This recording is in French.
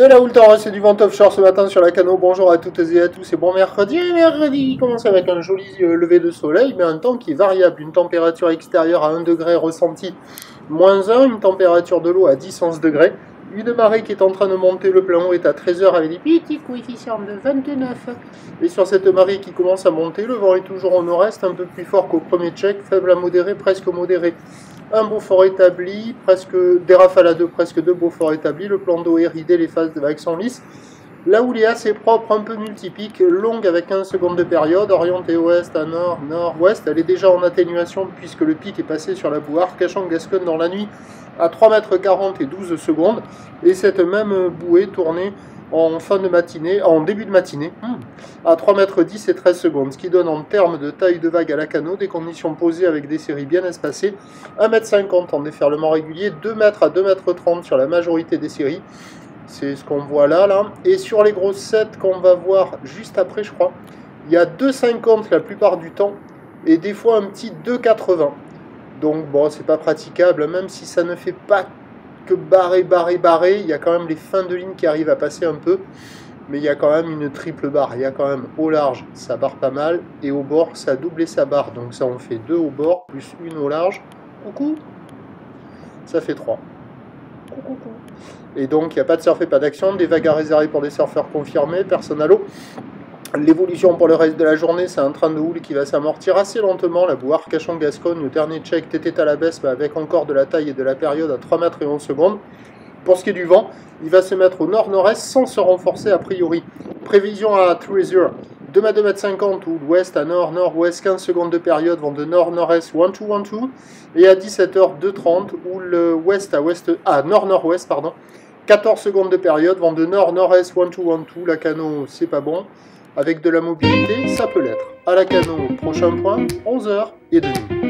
De la Houltor, c'est du vent offshore ce matin sur la Cano. Bonjour à toutes et à tous et bon mercredi. Et mercredi commence avec un joli lever de soleil, mais un temps qui est variable. Une température extérieure à 1 degré ressentie -1, une température de l'eau à 10-11 degrés. Une marée qui est en train de monter, le plein eau est à 13 h avec des petits coefficients de 29. Et sur cette marée qui commence à monter, le vent est toujours au nord-est, un peu plus fort qu'au premier check, faible à modéré, presque modéré. Un Beaufort établi, presque des rafales à 2, presque 2 Beaufort établis, le plan d'eau est ridé, les phases de vagues sont lisses. La houle est assez propre, un peu multipique, longue avec 15 secondes de période, orientée ouest à nord, nord-ouest. Elle est déjà en atténuation puisque le pic est passé sur la boue Arcachon-Gasconne dans la nuit à 3,40 m et 12 secondes. Et cette même bouée tournée en fin de matinée, en début de matinée, à 3,10 m et 13 secondes, ce qui donne en termes de taille de vague à la Cano des conditions posées avec des séries bien espacées, 1,50 m en déferlement régulier, 2 m à 2,30 m sur la majorité des séries. C'est ce qu'on voit là. Et sur les grosses 7 qu'on va voir juste après, je crois, il y a 2,50 la plupart du temps, et des fois un petit 2,80. Donc bon, c'est pas praticable, même si ça ne fait pas que barrer, il y a quand même les fins de ligne qui arrivent à passer un peu, mais il y a quand même une triple barre. Il y a quand même au large, ça barre pas mal, et au bord, ça a doublé sa barre. Donc ça en fait 2 au bord, plus une au large. Coucou, ça fait 3. Coucou. Et donc il n'y a pas de surf et pas d'action, des vagues à réserver pour des surfeurs confirmés, personne à l'eau. L'évolution pour le reste de la journée, c'est un train de houle qui va s'amortir assez lentement. La boue Arcachon-Gasconne, le dernier check était à la baisse, mais avec encore de la taille et de la période à 3 mètres et 11 secondes. Pour ce qui est du vent, il va se mettre au nord-nord-est sans se renforcer a priori. Prévision à 3 heures, 2 m 2,50 m ou l'ouest à nord-nord-ouest, 15 secondes de période, vent de nord-nord-est 1-2-1-2. Et à 17 h 2,30 ou le ouest à nord-nord-ouest, pardon, 14 secondes de période, vent de nord-nord-est 1-2-1-2. La Cano, c'est pas bon. Avec de la mobilité, ça peut l'être. À la Cano, prochain point, 11h30.